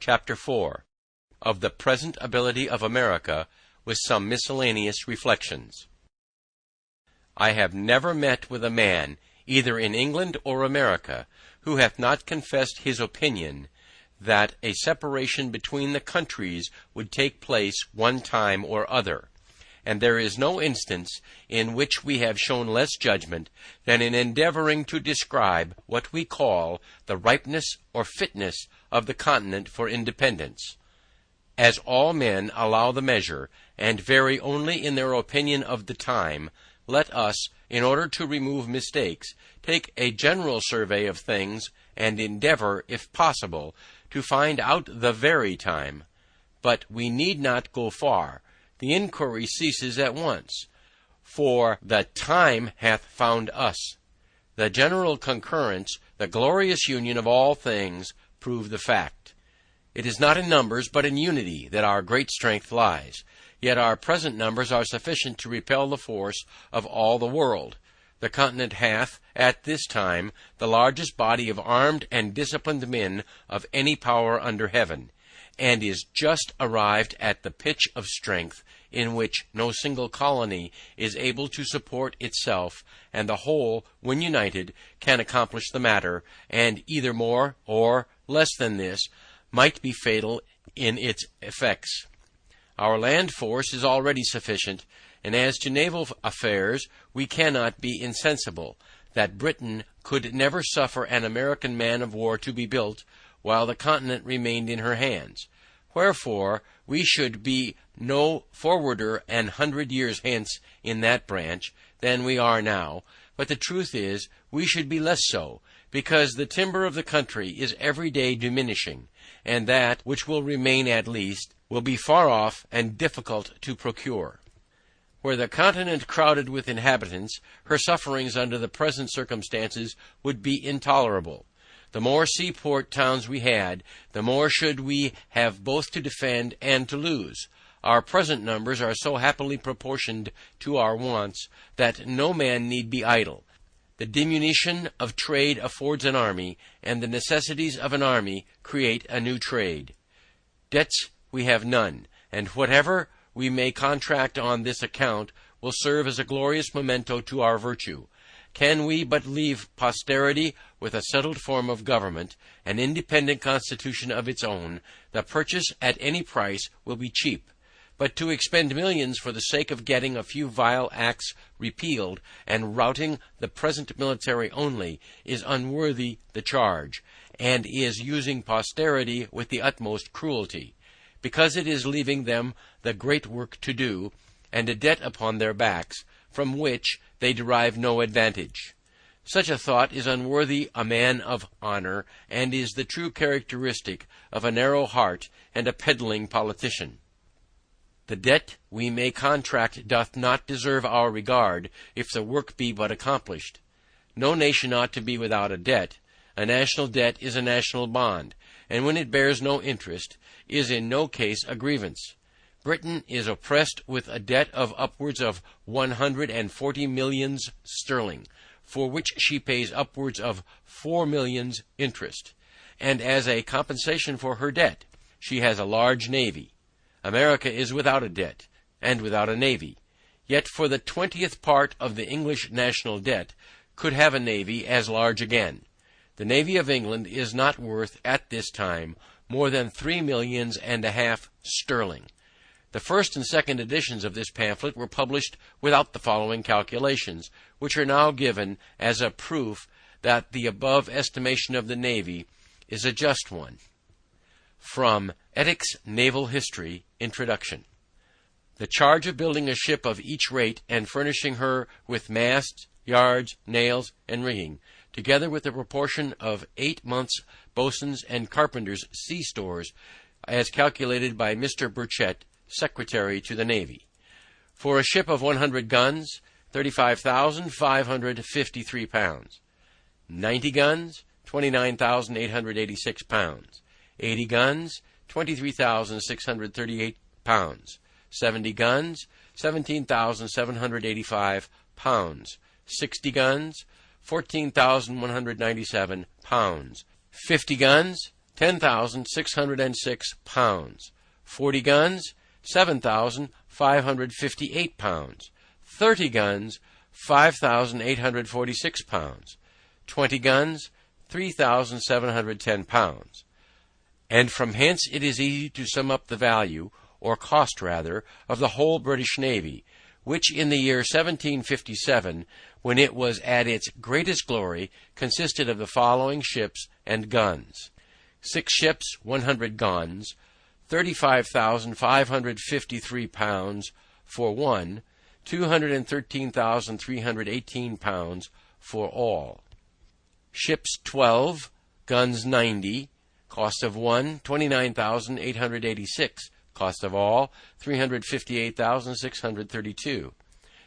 Chapter 4. Of the Present Ability of America, with some miscellaneous Reflections. I have never met with a man, either in England or America, who hath not confessed his opinion, that a separation between the countries would take place one time or other; and there is no instance in which we have shown less judgment than in endeavouring to describe what we call the ripeness or fitness of the continent for independence. As all men allow the measure, and vary only in their opinion of the time, let us, in order to remove mistakes, take a general survey of things, and endeavour, if possible, to find out the very time. But we need not go far. The inquiry ceases at once, for the time hath found us. The general concurrence, the glorious union of all things, prove the fact. It is not in numbers, but in unity, that our great strength lies. Yet our present numbers are sufficient to repel the force of all the world. The continent hath, at this time, the largest body of armed and disciplined men of any power under heaven, and is just arrived at the pitch of strength in which no single colony is able to support itself, and the whole, when united, can accomplish the matter, and either more or less than this might be fatal in its effects. Our land force is already sufficient, and as to naval affairs, we cannot be insensible that Britain could never suffer an American man of war to be built while the continent remained in her hands. Wherefore we should be no forwarder an 100 years hence in that branch than we are now, but the truth is we should be less so, because the timber of the country is every day diminishing, and that which will remain at least will be far off and difficult to procure. Were the continent crowded with inhabitants, her sufferings under the present circumstances would be intolerable. The more seaport towns we had, the more should we have both to defend and to lose. Our present numbers are so happily proportioned to our wants, that no man need be idle. The diminution of trade affords an army, and the necessities of an army create a new trade. Debts we have none, and whatever we may contract on this account will serve as a glorious memento to our virtue. Can we but leave posterity with a settled form of government, an independent constitution of its own, the purchase at any price will be cheap. But to expend millions for the sake of getting a few vile acts repealed, and routing the present military only, is unworthy the charge, and is using posterity with the utmost cruelty, because it is leaving them the great work to do, and a debt upon their backs, from which they derive no advantage. Such a thought is unworthy a man of honor, and is the true characteristic of a narrow heart and a peddling politician. The debt we may contract doth not deserve our regard, if the work be but accomplished. No nation ought to be without a debt. A national debt is a national bond, and when it bears no interest, is in no case a grievance. Britain is oppressed with a debt of upwards of 140 millions sterling, for which she pays upwards of 4 millions interest, and as a compensation for her debt, she has a large navy. America is without a debt, and without a navy, yet for the 20th part of the English national debt could have a navy as large again. The navy of England is not worth, at this time, more than 3 millions and a half sterling. The first and second editions of this pamphlet were published without the following calculations, which are now given as a proof that the above estimation of the navy is a just one. From Ethics Naval History, Introduction. The charge of building a ship of each rate and furnishing her with masts, yards, nails, and rigging, together with the proportion of 8 months' boatswains' and carpenters' sea stores, as calculated by Mr. Burchett, Secretary to the Navy. For a ship of 100 guns, 35,553 pounds. 90 guns, 29,886 pounds. 80 guns, 23,638 pounds. 70 guns, 17,785 pounds. 60 guns, 14,197 pounds. 50 guns, 10,606 pounds. 40 guns, 7,558 pounds. 30 guns, 5,846 pounds. 20 guns, 3,710 pounds. And from hence it is easy to sum up the value, or cost rather, of the whole British Navy, which in the year 1757, when it was at its greatest glory, consisted of the following ships and guns: 6 ships, 100 guns, 35,553 pounds for one, 213,318 pounds for all. Ships 12, guns 90, cost of one, 29,886, cost of all, 358,632.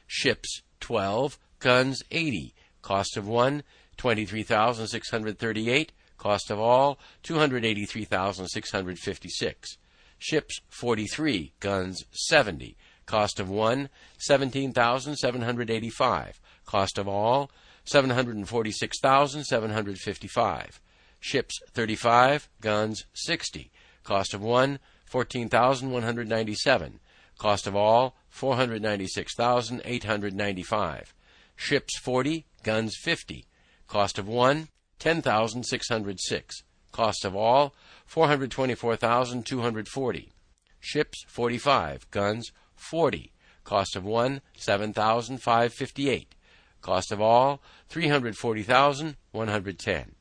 Ships 12, guns 80, cost of one, 23,638, cost of all, 283,656. Ships 43, guns 70, cost of one, 17,785, cost of all, 746,755. Ships 35, guns 60, cost of one, 14,197, cost of all, 496,895. Ships 40, guns 50, cost of one, 10,606, cost of all, 424,240. Ships 45, guns 40, cost of one, 7,558, cost of all, 340,110.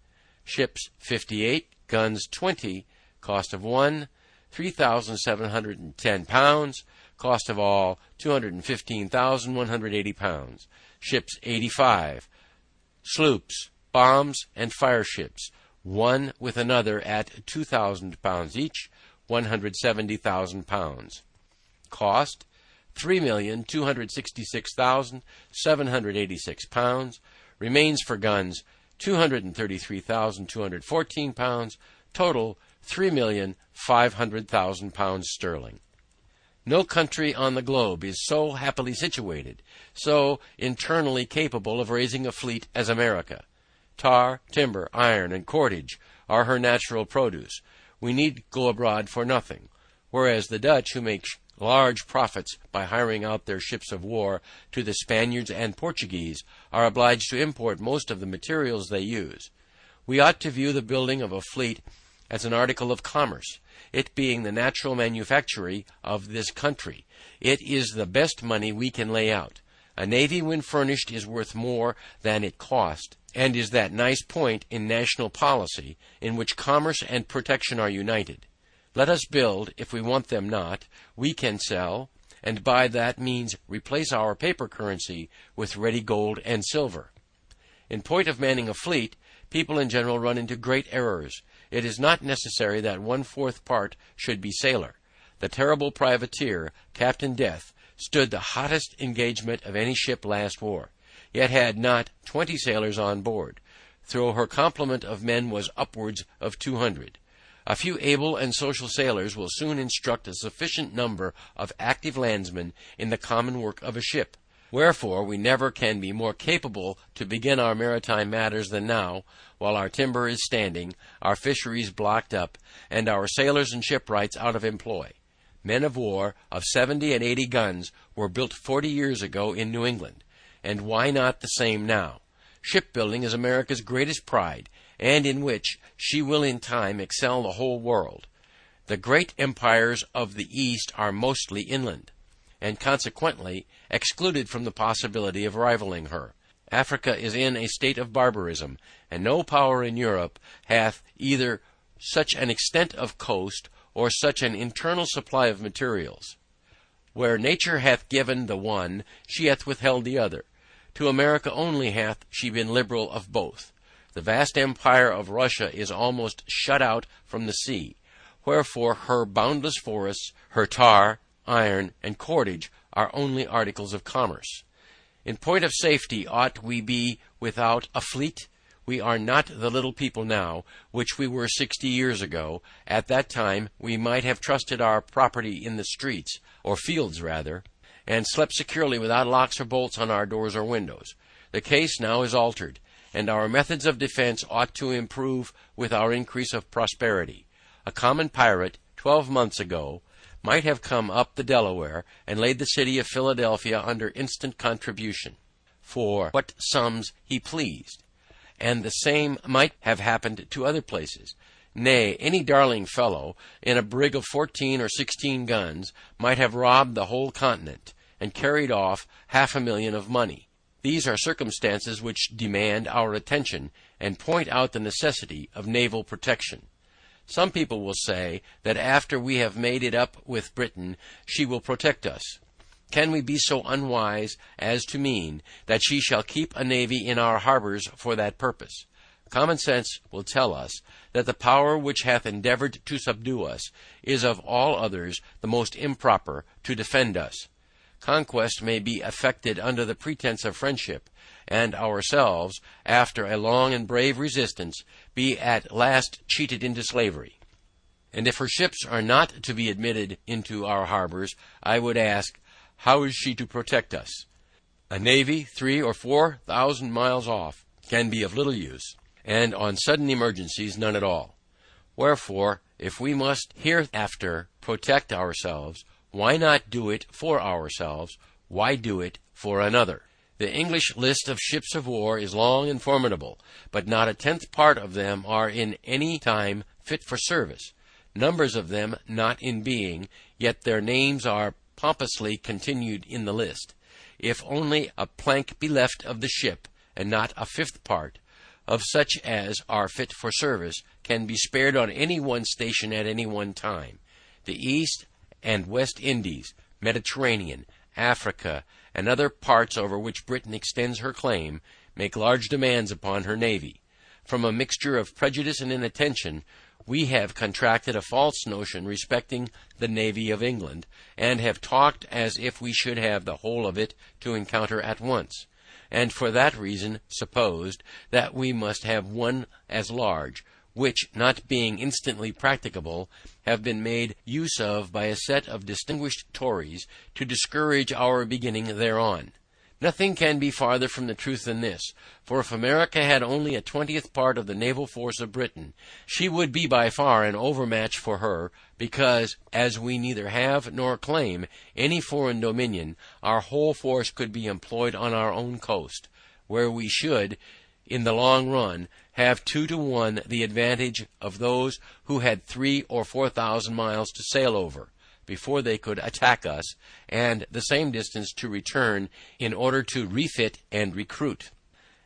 Ships 58, guns 20, cost of one, 3,710 pounds, cost of all, 215,180 pounds. Ships 85, sloops, bombs, and fire ships, one with another at 2,000 pounds each, 170,000 pounds. Cost, 3,266,786 pounds. Remains for guns, 233,214 pounds. Total, 3,500,000 pounds sterling. No country on the globe is so happily situated, so internally capable of raising a fleet as America. Tar, timber, iron, and cordage are her natural produce. We need go abroad for nothing, whereas the Dutch, who make large profits by hiring out their ships of war to the Spaniards and Portuguese, are obliged to import most of the materials they use. We ought to view the building of a fleet as an article of commerce, it being the natural manufactory of this country. It is the best money we can lay out. A navy, when furnished, is worth more than it cost, and is that nice point in national policy in which commerce and protection are united. Let us build. If we want them not, we can sell, and by that means replace our paper currency with ready gold and silver. In point of manning a fleet, people in general run into great errors. It is not necessary that 1/4 part should be sailor. The terrible privateer, Captain Death, stood the hottest engagement of any ship last war, yet had not 20 sailors on board, though her complement of men was upwards of 200. A few able and social sailors will soon instruct a sufficient number of active landsmen in the common work of a ship. Wherefore we never can be more capable to begin our maritime matters than now, while our timber is standing, our fisheries blocked up, and our sailors and shipwrights out of employ. Men of war of 70 and 80 guns were built 40 years ago in New England, and why not the same now? Shipbuilding is America's greatest pride, and in which she will in time excel the whole world. The great empires of the East are mostly inland, and consequently excluded from the possibility of rivaling her. Africa is in a state of barbarism, and no power in Europe hath either such an extent of coast or such an internal supply of materials. Where nature hath given the one, she hath withheld the other. To America only hath she been liberal of both. The vast empire of Russia is almost shut out from the sea, wherefore her boundless forests, her tar, iron, and cordage are only articles of commerce. In point of safety, ought we be without a fleet? We are not the little people now, which we were 60 years ago. At that time we might have trusted our property in the streets, or fields rather, and slept securely without locks or bolts on our doors or windows. The case now is altered, and our methods of defense ought to improve with our increase of prosperity. A common pirate, 12 months ago, might have come up the Delaware and laid the city of Philadelphia under instant contribution, for what sums he pleased, and the same might have happened to other places. Nay, any darling fellow, in a brig of 14 or 16 guns, might have robbed the whole continent, and carried off $500,000 of money. These are circumstances which demand our attention, and point out the necessity of naval protection. Some people will say that after we have made it up with Britain, she will protect us. Can we be so unwise as to mean that she shall keep a navy in our harbors for that purpose? Common sense will tell us that the power which hath endeavored to subdue us is of all others the most improper to defend us. Conquest may be effected under the pretense of friendship, and ourselves, after a long and brave resistance, be at last cheated into slavery. And if her ships are not to be admitted into our harbors, I would ask, how is she to protect us? A navy 3,000 or 4,000 miles off can be of little use, and on sudden emergencies none at all. Wherefore, if we must hereafter protect ourselves, why not do it for ourselves? Why do it for another? The English list of ships of war is long and formidable, but not a tenth part of them are in any time fit for service. Numbers of them not in being, yet their names are pompously continued in the list. If only a plank be left of the ship, and not a fifth part, of such as are fit for service, can be spared on any one station at any one time, the East and West Indies, Mediterranean, Africa, and other parts over which Britain extends her claim, make large demands upon her navy. From a mixture of prejudice and inattention, we have contracted a false notion respecting the navy of England, and have talked as if we should have the whole of it to encounter at once, and for that reason supposed that we must have one as large, which, not being instantly practicable, have been made use of by a set of distinguished Tories to discourage our beginning thereon. Nothing can be farther from the truth than this, for if America had only a 20th part of the naval force of Britain, she would be by far an overmatch for her, because, as we neither have nor claim any foreign dominion, our whole force could be employed on our own coast, where we should, in the long run, have 2 to 1 the advantage of those who had 3,000 or 4,000 miles to sail over, before they could attack us, and the same distance to return in order to refit and recruit.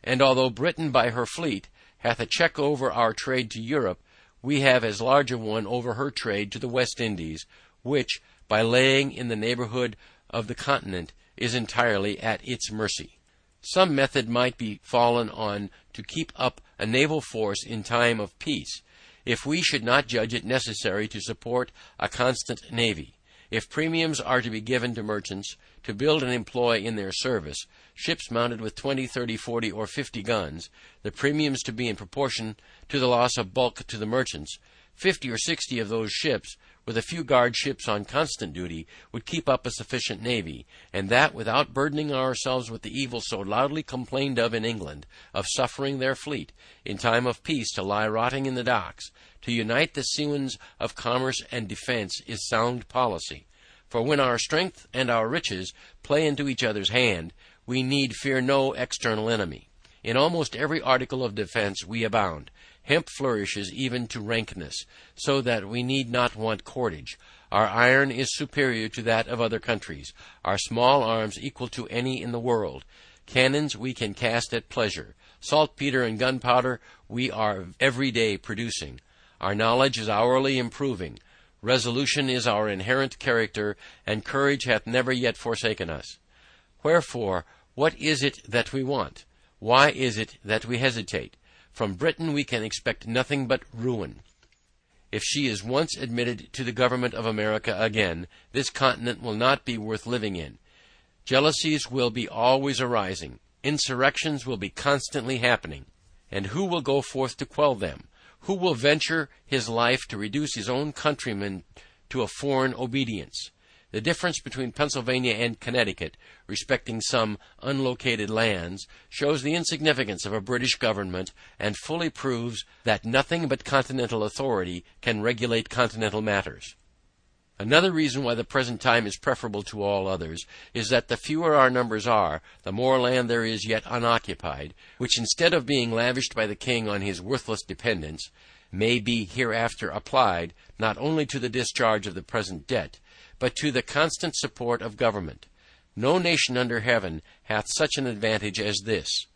And although Britain by her fleet hath a check over our trade to Europe, we have as large a one over her trade to the West Indies, which, by laying in the neighborhood of the continent, is entirely at its mercy. Some method might be fallen on to keep up a naval force in time of peace, if we should not judge it necessary to support a constant navy. If premiums are to be given to merchants to build and employ in their service ships mounted with 20, 30, 40, or 50 guns, the premiums to be in proportion to the loss of bulk to the merchants, 50 or 60 of those ships, with a few guard ships on constant duty, would keep up a sufficient navy, and that without burdening ourselves with the evil so loudly complained of in England, of suffering their fleet, in time of peace, to lie rotting in the docks. To unite the seamen of commerce and defense is sound policy. For when our strength and our riches play into each other's hand, we need fear no external enemy. In almost every article of defense we abound. Hemp flourishes even to rankness, so that we need not want cordage. Our iron is superior to that of other countries, our small arms equal to any in the world. Cannons we can cast at pleasure. Saltpetre and gunpowder we are every day producing. Our knowledge is hourly improving. Resolution is our inherent character, and courage hath never yet forsaken us. Wherefore, what is it that we want? Why is it that we hesitate? From Britain we can expect nothing but ruin. If she is once admitted to the government of America again, this continent will not be worth living in. Jealousies will be always arising. Insurrections will be constantly happening. And who will go forth to quell them? Who will venture his life to reduce his own countrymen to a foreign obedience? The difference between Pennsylvania and Connecticut respecting some unlocated lands shows the insignificance of a British government and fully proves that nothing but continental authority can regulate continental matters. Another reason why the present time is preferable to all others is that the fewer our numbers are, the more land there is yet unoccupied, which instead of being lavished by the king on his worthless dependents, may be hereafter applied not only to the discharge of the present debt, but to the constant support of government. No nation under heaven hath such an advantage as this.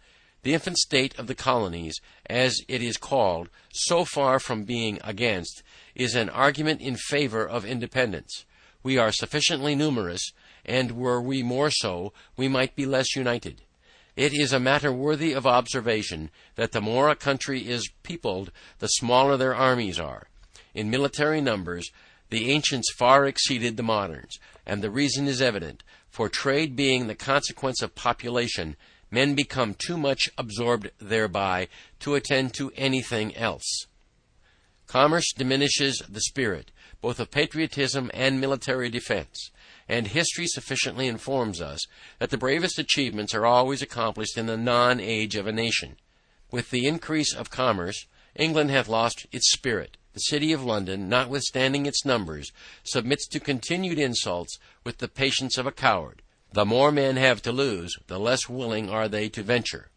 The infant state of the colonies, as it is called, so far from being against, is an argument in favor of independence. We are sufficiently numerous, and were we more so, we might be less united. It is a matter worthy of observation that the more a country is peopled, the smaller their armies are. In military numbers, the ancients far exceeded the moderns, and the reason is evident, for trade being the consequence of population, men become too much absorbed thereby to attend to anything else. Commerce diminishes the spirit, both of patriotism and military defense, and history sufficiently informs us that the bravest achievements are always accomplished in the non-age of a nation. With the increase of commerce, England hath lost its spirit. The city of London, notwithstanding its numbers, submits to continued insults with the patience of a coward. The more men have to lose, the less willing are they to venture.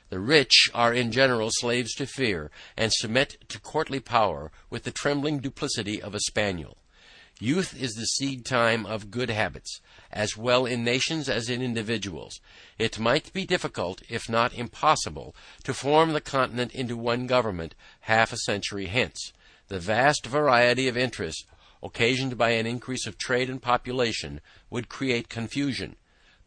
The rich are in general slaves to fear, and submit to courtly power with the trembling duplicity of a spaniel. Youth is the seed time of good habits, as well in nations as in individuals. It might be difficult, if not impossible, to form the continent into one government half a century hence. The vast variety of interests, occasioned by an increase of trade and population, would create confusion.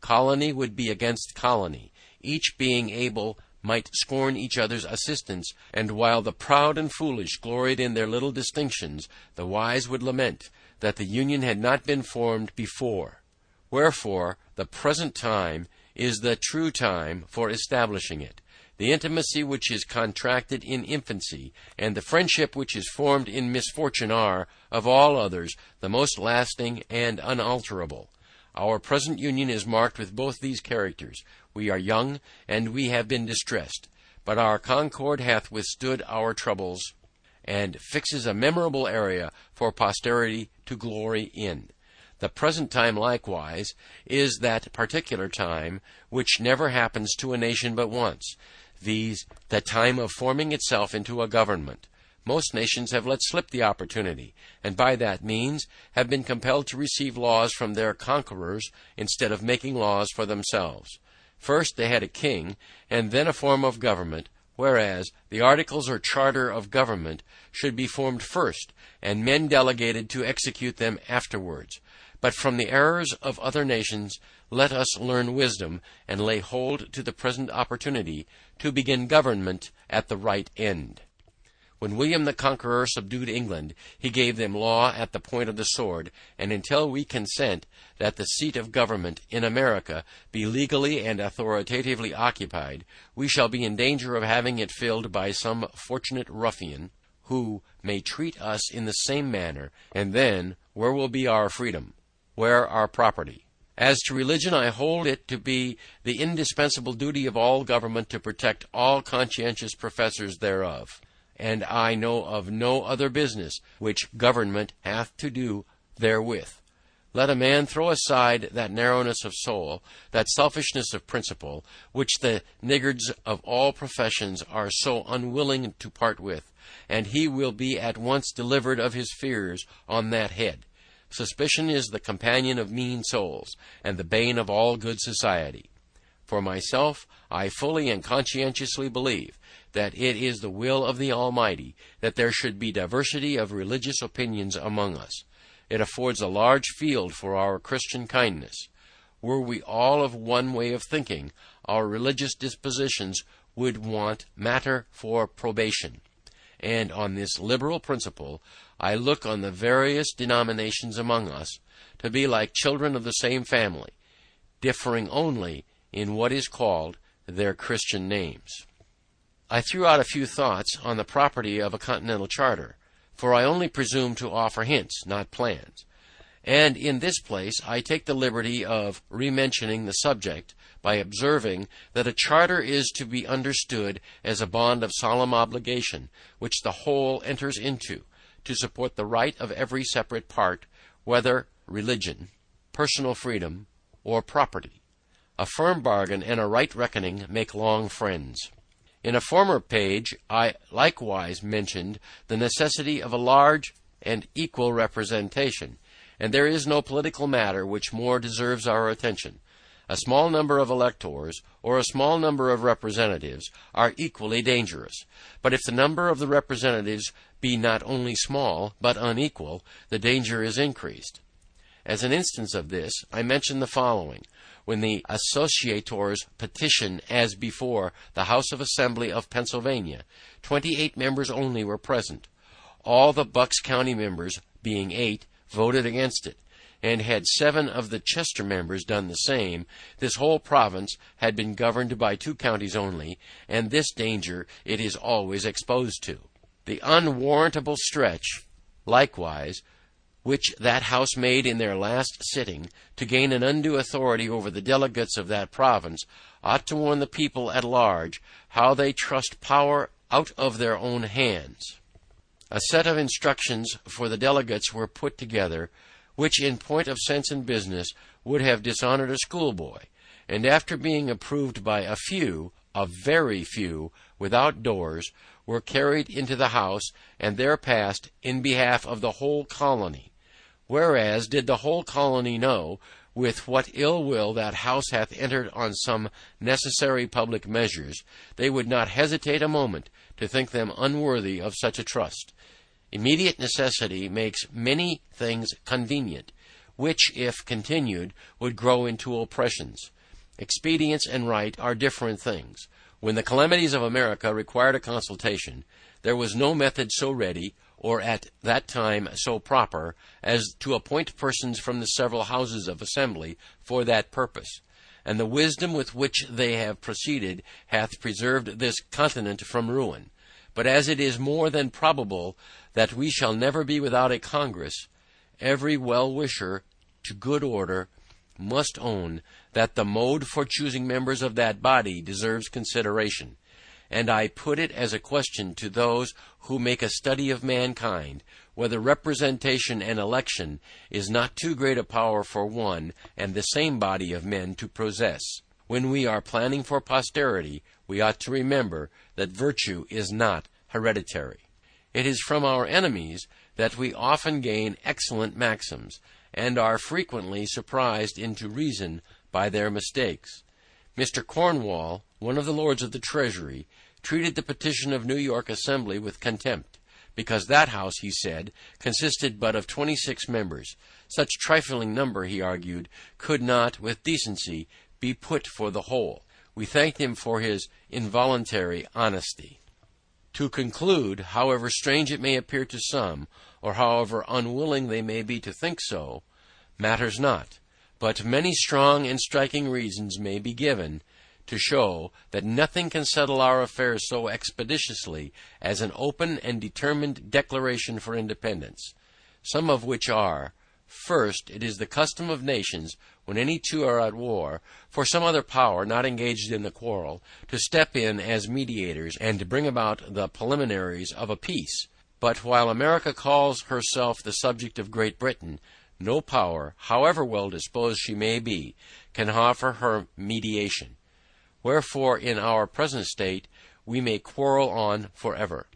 Colony would be against colony. Each being able might scorn each other's assistance, and while the proud and foolish gloried in their little distinctions, the wise would lament that the union had not been formed before. Wherefore, the present time is the true time for establishing it. The intimacy which is contracted in infancy, and the friendship which is formed in misfortune are, of all others, the most lasting and unalterable. Our present union is marked with both these characters. We are young, and we have been distressed, but our concord hath withstood our troubles, and fixes a memorable area for posterity to glory in. The present time likewise is that particular time which never happens to a nation but once, viz., the time of forming itself into a government. Most nations have let slip the opportunity, and by that means have been compelled to receive laws from their conquerors instead of making laws for themselves. First they had a king, and then a form of government, whereas the articles or charter of government should be formed first, and men delegated to execute them afterwards. But from the errors of other nations let us learn wisdom, and lay hold to the present opportunity to begin government at the right end. When William the Conqueror subdued England, he gave them law at the point of the sword, and until we consent that the seat of government in America be legally and authoritatively occupied, we shall be in danger of having it filled by some fortunate ruffian, who may treat us in the same manner, and then where will be our freedom? Where our property? As to religion, I hold it to be the indispensable duty of all government to protect all conscientious professors thereof, and I know of no other business which government hath to do therewith. Let a man throw aside that narrowness of soul, that selfishness of principle, which the niggards of all professions are so unwilling to part with, and he will be at once delivered of his fears on that head. Suspicion is the companion of mean souls, and the bane of all good society. For myself, I fully and conscientiously believe that it is the will of the Almighty that there should be diversity of religious opinions among us. It affords a large field for our Christian kindness. Were we all of one way of thinking, our religious dispositions would want matter for probation. And on this liberal principle, I look on the various denominations among us to be like children of the same family, differing only in what is called their Christian names. I threw out a few thoughts on the property of a continental charter, for I only presume to offer hints, not plans, And in this place I take the liberty of rementioning the subject by observing that a charter is to be understood as a bond of solemn obligation which the whole enters into, to support the right of every separate part, whether religion, personal freedom, or property. A firm bargain and a right reckoning make long friends. In a former page I likewise mentioned the necessity of a large and equal representation, and there is no political matter which more deserves our attention. A small number of electors, or a small number of representatives, are equally dangerous. But if the number of the representatives be not only small, but unequal, the danger is increased. As an instance of this, I mention the following. When the associators petition as before the House of Assembly of Pennsylvania, 28 members only were present. All the Bucks County members, being 8, voted against it, and had 7 of the Chester members done the same, this whole province had been governed by 2 counties only, and this danger it is always exposed to. The unwarrantable stretch, likewise, which that House made in their last sitting to gain an undue authority over the delegates of that province, ought to warn the people at large how they trust power out of their own hands. A set of instructions for the delegates were put together, which in point of sense and business would have dishonored a schoolboy, and after being approved by a few, a very few, without doors, were carried into the House, and there passed in behalf of the whole colony. Whereas, did the whole colony know with what ill will that House hath entered on some necessary public measures, they would not hesitate a moment to think them unworthy of such a trust. Immediate necessity makes many things convenient, which, if continued, would grow into oppressions. Expedience and right are different things. When the calamities of America required a consultation, there was no method so ready, or at that time so proper, as to appoint persons from the several houses of assembly for that purpose. And the wisdom with which they have proceeded hath preserved this continent from ruin. But as it is more than probable that we shall never be without a Congress, every well-wisher to good order must own that the mode for choosing members of that body deserves consideration. And I put it as a question to those who make a study of mankind, whether representation and election is not too great a power for one and the same body of men to possess. When we are planning for posterity, we ought to remember that virtue is not hereditary. It is from our enemies that we often gain excellent maxims, and are frequently surprised into reason by their mistakes. Mr. Cornwall, one of the Lords of the Treasury, treated the petition of New York Assembly with contempt, because that House, he said, consisted but of 26 members. Such trifling number, he argued, could not, with decency, be put for the whole. We thanked him for his involuntary honesty. To conclude, however strange it may appear to some, or however unwilling they may be to think so, matters not, but many strong and striking reasons may be given to show that nothing can settle our affairs so expeditiously as an open and determined declaration for independence, some of which are: first, it is the custom of nations, when any two are at war, for some other power not engaged in the quarrel, to step in as mediators, and to bring about the preliminaries of a peace. But while America calls herself the subject of Great Britain, no power, however well disposed she may be, can offer her mediation. Wherefore, in our present state, we may quarrel on forever.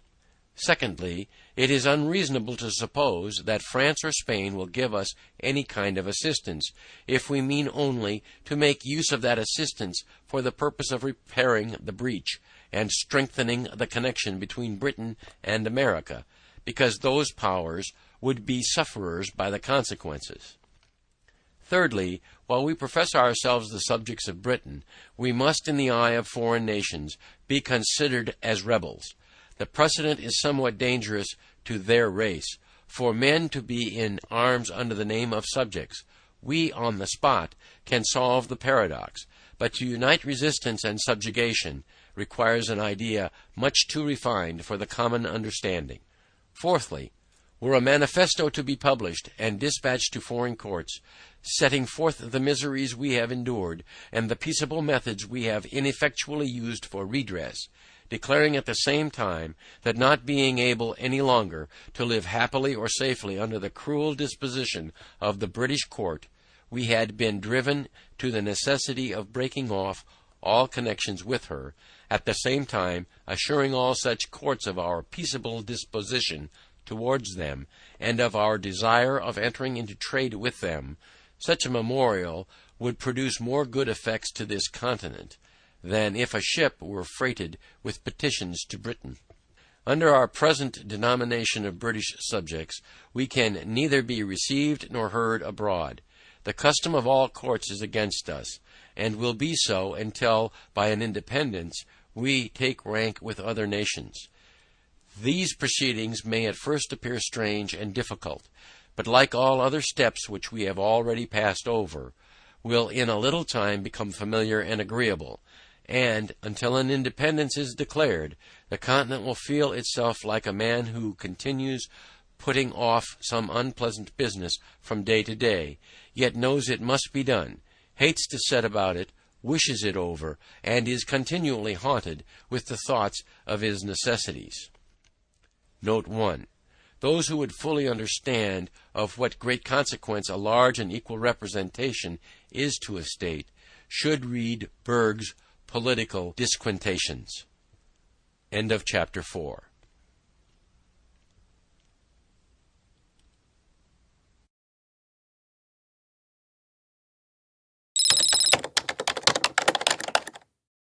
Secondly, it is unreasonable to suppose that France or Spain will give us any kind of assistance, if we mean only to make use of that assistance for the purpose of repairing the breach, and strengthening the connection between Britain and America, because those powers would be sufferers by the consequences. Thirdly, while we profess ourselves the subjects of Britain, we must, in the eye of foreign nations, be considered as rebels. The precedent is somewhat dangerous to their race, for men to be in arms under the name of subjects. We, on the spot, can solve the paradox, but to unite resistance and subjugation requires an idea much too refined for the common understanding. Fourthly, Were a manifesto to be published and dispatched to foreign courts, setting forth the miseries we have endured and the peaceable methods we have ineffectually used for redress, declaring at the same time that not being able any longer to live happily or safely under the cruel disposition of the British court, we had been driven to the necessity of breaking off all connections with her, at the same time assuring all such courts of our peaceable disposition towards them, and of our desire of entering into trade with them, such a memorial would produce more good effects to this continent than if a ship were freighted with petitions to Britain. Under our present denomination of British subjects, we can neither be received nor heard abroad. The custom of all courts is against us, and will be so until, by an independence, we take rank with other nations. These proceedings may at first appear strange and difficult, but like all other steps which we have already passed over, will in a little time become familiar and agreeable, and, until an independence is declared, the continent will feel itself like a man who continues putting off some unpleasant business from day to day, yet knows it must be done, hates to set about it, wishes it over, and is continually haunted with the thoughts of his necessities. Note 1. Those who would fully understand of what great consequence a large and equal representation is to a state, should read Burgh's Political Disquisitions. End of chapter 4.